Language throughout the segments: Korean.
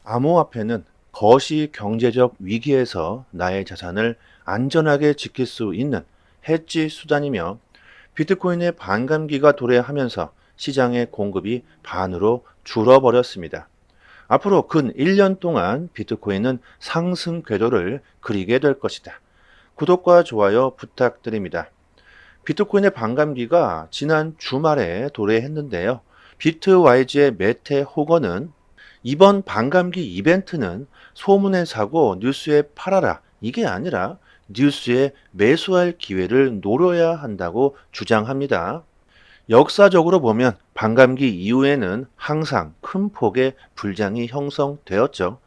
암호화폐는 거시 경제적 위기에서 나의 자산을 안전하게 지킬 수 있는 해지 수단이며 비트코인의 반감기가 도래하면서 시장의 공급이 반으로 줄어버렸습니다. 앞으로 근 1년 동안 비트코인은 상승 궤도를 그리게 될 것이다. 구독과 좋아요 부탁드립니다. 비트코인의 반감기가 지난 주말에 도래했는데요. 비트와이즈의 매테 호거는 이번 반감기 이벤트는 소문에 사고 뉴스에 팔아라 이게 아니라 뉴스에 매수할 기회를 노려야 한다고 주장합니다. 역사적으로 보면 반감기 이후에는 항상 큰 폭의 불장이 형성되었죠.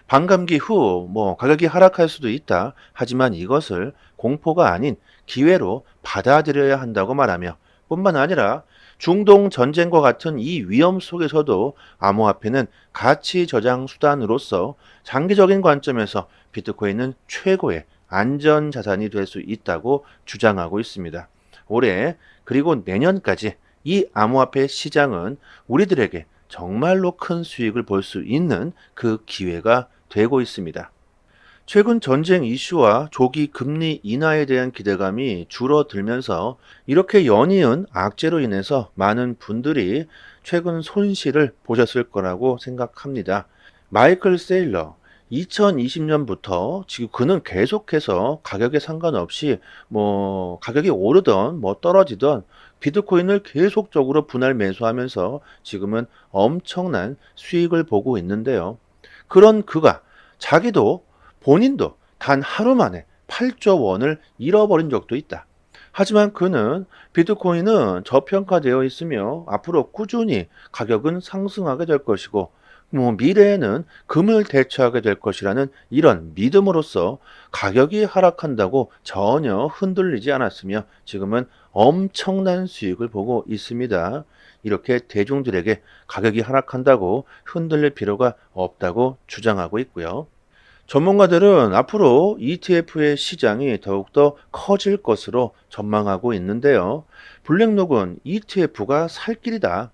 반감기 후 가격이 하락할 수도 있다. 하지만 이것을 공포가 아닌 기회로 받아들여야 한다고 말하며 뿐만 아니라 중동 전쟁과 같은 이 위험 속에서도 암호화폐는 가치 저장 수단으로서 장기적인 관점에서 비트코인은 최고의 안전 자산이 될 수 있다고 주장하고 있습니다. 올해 그리고 내년까지 이 암호화폐 시장은 우리들에게 정말로 큰 수익을 볼 수 있는 그 기회가 되고 있습니다. 최근 전쟁 이슈와 조기 금리 인하에 대한 기대감이 줄어들면서 이렇게 연이은 악재로 인해서 많은 분들이 최근 손실을 보셨을 거라고 생각합니다. 마이클 세일러 2020년부터 지금 그는 계속해서 가격에 상관없이 가격이 오르던 떨어지던 비트코인을 계속적으로 분할 매수하면서 지금은 엄청난 수익을 보고 있는데요. 그런 그가 자기도 본인도 단 하루 만에 8조 원을 잃어버린 적도 있다. 하지만 그는 비트코인은 저평가되어 있으며 앞으로 꾸준히 가격은 상승하게 될 것이고 미래에는 금을 대체하게 될 것이라는 이런 믿음으로써 가격이 하락한다고 전혀 흔들리지 않았으며 지금은 엄청난 수익을 보고 있습니다. 이렇게 대중들에게 가격이 하락한다고 흔들릴 필요가 없다고 주장하고 있고요. 전문가들은 앞으로 ETF의 시장이 더욱더 커질 것으로 전망하고 있는데요. 블랙록은 ETF가 살 길이다.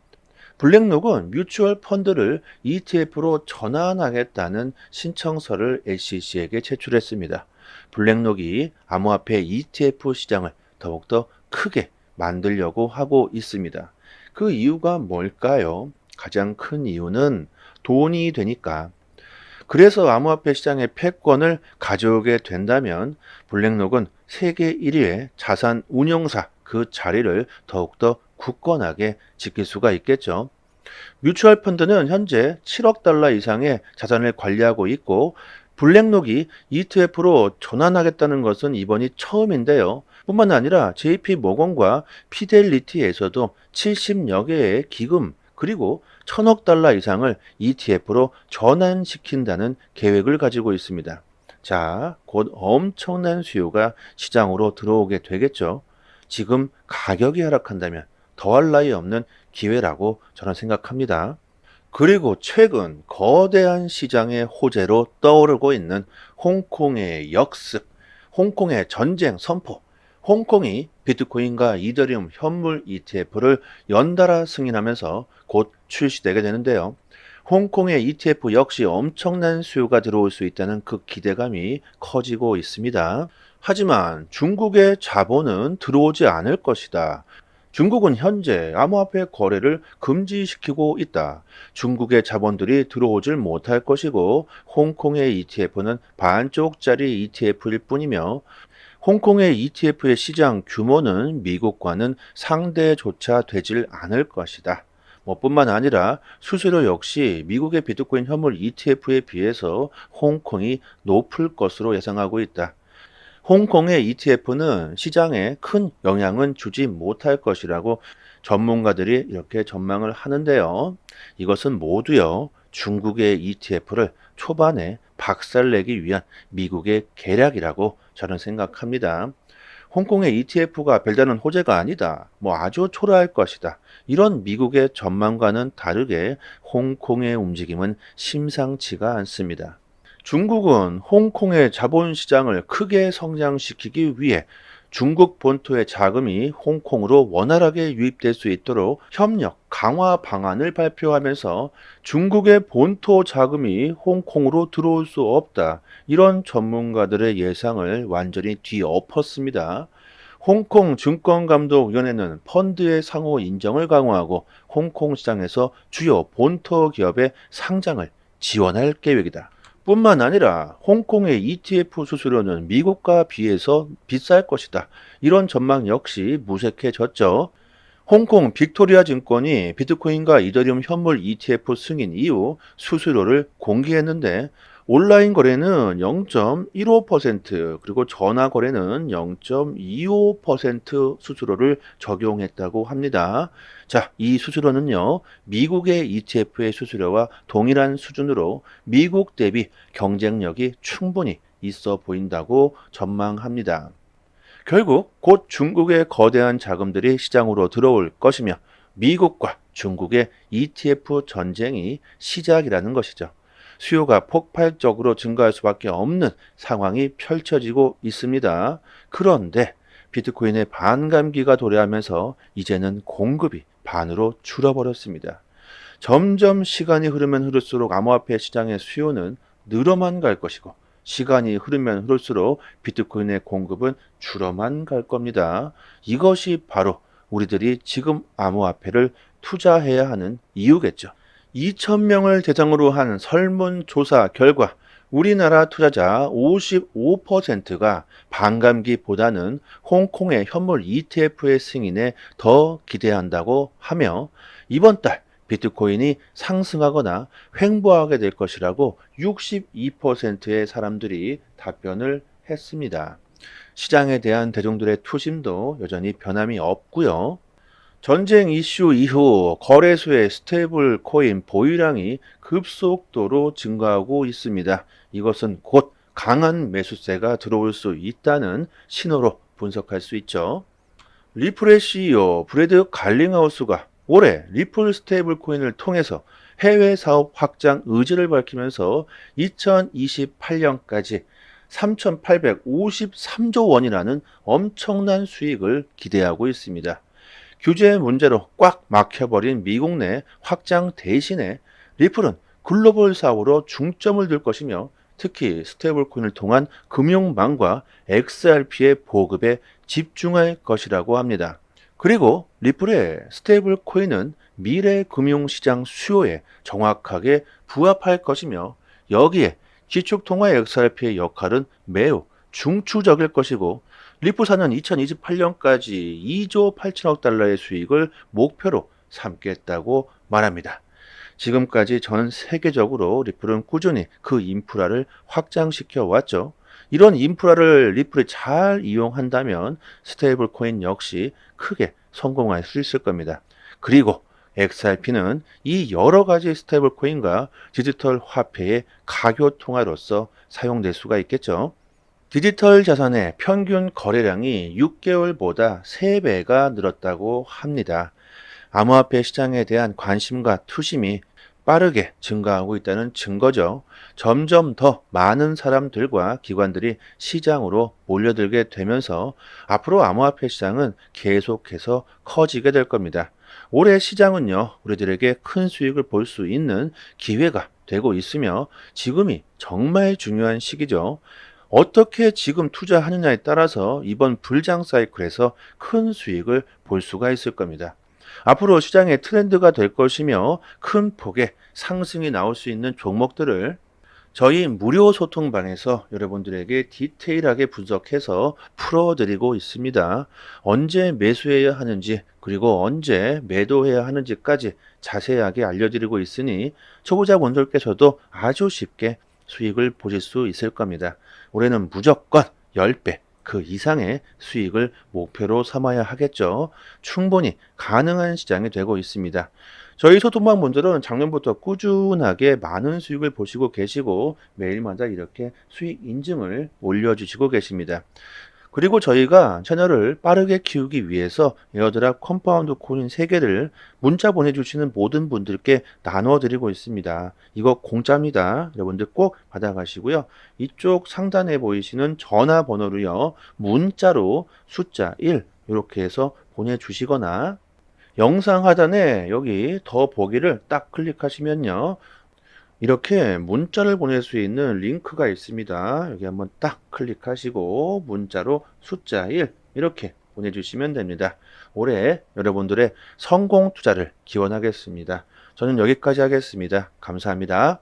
블랙록은 뮤추얼 펀드를 ETF로 전환하겠다는 신청서를 SEC에게 제출했습니다. 블랙록이 암호화폐 ETF 시장을 더욱더 크게 만들려고 하고 있습니다. 그 이유가 뭘까요? 가장 큰 이유는 돈이 되니까. 그래서 암호화폐 시장의 패권을 가져오게 된다면 블랙록은 세계 1위의 자산 운용사 그 자리를 더욱더 굳건하게 지킬 수가 있겠죠. 뮤추얼 펀드는 현재 7억 달러 이상의 자산을 관리하고 있고 블랙록이 ETF로 전환하겠다는 것은 이번이 처음인데요. 뿐만 아니라 JP 모건과 피델리티에서도 70여 개의 기금 그리고 1000억 달러 이상을 ETF로 전환시킨다는 계획을 가지고 있습니다. 자, 곧 엄청난 수요가 시장으로 들어오게 되겠죠. 지금 가격이 하락한다면 더할 나위 없는 기회라고 저는 생각합니다. 그리고 최근 거대한 시장의 호재로 떠오르고 있는 홍콩의 역습, 홍콩의 전쟁 선포, 홍콩이 비트코인과 이더리움 현물 ETF를 연달아 승인하면서 곧 출시되게 되는데요. 홍콩의 ETF 역시 엄청난 수요가 들어올 수 있다는 그 기대감이 커지고 있습니다. 하지만 중국의 자본은 들어오지 않을 것이다. 중국은 현재 암호화폐 거래를 금지시키고 있다. 중국의 자본들이 들어오질 못할 것이고 홍콩의 ETF는 반쪽짜리 ETF일 뿐이며 홍콩의 ETF의 시장 규모는 미국과는 상대조차 되질 않을 것이다. 뿐만 아니라 수수료 역시 미국의 비트코인 현물 ETF에 비해서 홍콩이 높을 것으로 예상하고 있다. 홍콩의 ETF는 시장에 큰 영향은 주지 못할 것이라고 전문가들이 이렇게 전망을 하는데요. 이것은 모두요, 중국의 ETF를 초반에 박살내기 위한 미국의 계략이라고 저는 생각합니다. 홍콩의 ETF가 별다른 호재가 아니다. 아주 초라할 것이다. 이런 미국의 전망과는 다르게 홍콩의 움직임은 심상치가 않습니다. 중국은 홍콩의 자본시장을 크게 성장시키기 위해 중국 본토의 자금이 홍콩으로 원활하게 유입될 수 있도록 협력 강화 방안을 발표하면서 중국의 본토 자금이 홍콩으로 들어올 수 없다. 이런 전문가들의 예상을 완전히 뒤엎었습니다. 홍콩 증권감독위원회는 펀드의 상호 인정을 강화하고 홍콩 시장에서 주요 본토 기업의 상장을 지원할 계획이다. 뿐만 아니라 홍콩의 ETF 수수료는 미국과 비해서 비쌀 것이다. 이런 전망 역시 무색해졌죠. 홍콩 빅토리아 증권이 비트코인과 이더리움 현물 ETF 승인 이후 수수료를 공개했는데 온라인 거래는 0.15% 그리고 전화 거래는 0.25% 수수료를 적용했다고 합니다. 자, 이 수수료는요, 미국의 ETF의 수수료와 동일한 수준으로 미국 대비 경쟁력이 충분히 있어 보인다고 전망합니다. 결국 곧 중국의 거대한 자금들이 시장으로 들어올 것이며 미국과 중국의 ETF 전쟁이 시작이라는 것이죠. 수요가 폭발적으로 증가할 수밖에 없는 상황이 펼쳐지고 있습니다. 그런데 비트코인의 반감기가 도래하면서 이제는 공급이 반으로 줄어버렸습니다. 점점 시간이 흐르면 흐를수록 암호화폐 시장의 수요는 늘어만 갈 것이고 시간이 흐르면 흐를수록 비트코인의 공급은 줄어만 갈 겁니다. 이것이 바로 우리들이 지금 암호화폐를 투자해야 하는 이유겠죠. 2,000명을 대상으로 한 설문조사 결과 우리나라 투자자 55%가 반감기보다는 홍콩의 현물 ETF의 승인에 더 기대한다고 하며 이번 달 비트코인이 상승하거나 횡보하게 될 것이라고 62%의 사람들이 답변을 했습니다. 시장에 대한 대중들의 투심도 여전히 변함이 없고요. 전쟁 이슈 이후 거래소의 스테이블 코인 보유량이 급속도로 증가하고 있습니다. 이것은 곧 강한 매수세가 들어올 수 있다는 신호로 분석할 수 있죠. 리플의 CEO 브래드 갈링하우스가 올해 리플 스테이블 코인을 통해서 해외 사업 확장 의지를 밝히면서 2028년까지 3,853조 원이라는 엄청난 수익을 기대하고 있습니다. 규제 문제로 꽉 막혀버린 미국 내 확장 대신에 리플은 글로벌 사업으로 중점을 둘 것이며 특히 스테이블코인을 통한 금융망과 XRP의 보급에 집중할 것이라고 합니다. 그리고 리플의 스테이블코인은 미래 금융시장 수요에 정확하게 부합할 것이며 여기에 기축통화 XRP의 역할은 매우 중추적일 것이고 리플사는 2028년까지 2조 8천억 달러의 수익을 목표로 삼겠다고 말합니다. 지금까지 전 세계적으로 리플은 꾸준히 그 인프라를 확장시켜 왔죠. 이런 인프라를 리플이 잘 이용한다면 스테이블 코인 역시 크게 성공할 수 있을 겁니다. 그리고 XRP는 이 여러 가지 스테이블 코인과 디지털 화폐의 가교 통화로서 사용될 수가 있겠죠. 디지털 자산의 평균 거래량이 6개월보다 3배가 늘었다고 합니다. 암호화폐 시장에 대한 관심과 투심이 빠르게 증가하고 있다는 증거죠. 점점 더 많은 사람들과 기관들이 시장으로 몰려들게 되면서 앞으로 암호화폐 시장은 계속해서 커지게 될 겁니다. 올해 시장은요, 우리들에게 큰 수익을 볼 수 있는 기회가 되고 있으며 지금이 정말 중요한 시기죠. 어떻게 지금 투자하느냐에 따라서 이번 불장 사이클에서 큰 수익을 볼 수가 있을 겁니다. 앞으로 시장의 트렌드가 될 것이며 큰 폭의 상승이 나올 수 있는 종목들을 저희 무료 소통방에서 여러분들에게 디테일하게 분석해서 풀어드리고 있습니다. 언제 매수해야 하는지 그리고 언제 매도해야 하는지까지 자세하게 알려드리고 있으니 초보자분들께서도 아주 쉽게 수익을 보실 수 있을 겁니다. 올해는 무조건 10배 그 이상의 수익을 목표로 삼아야 하겠죠. 충분히 가능한 시장이 되고 있습니다. 저희 소통방 분들은 작년부터 꾸준하게 많은 수익을 보시고 계시고 매일마다 이렇게 수익 인증을 올려주시고 계십니다. 그리고 저희가 채널을 빠르게 키우기 위해서 에어드랍 컴파운드 코인 3개를 문자 보내주시는 모든 분들께 나눠 드리고 있습니다. 이거 공짜입니다. 여러분들 꼭 받아가시고요. 이쪽 상단에 보이시는 전화번호로요. 문자로 숫자 1 이렇게 해서 보내주시거나 영상 하단에 여기 더 보기를 딱 클릭하시면요. 이렇게 문자를 보낼 수 있는 링크가 있습니다. 여기 한번 딱 클릭하시고 문자로 숫자 1 이렇게 보내주시면 됩니다. 올해 여러분들의 성공 투자를 기원하겠습니다. 저는 여기까지 하겠습니다. 감사합니다.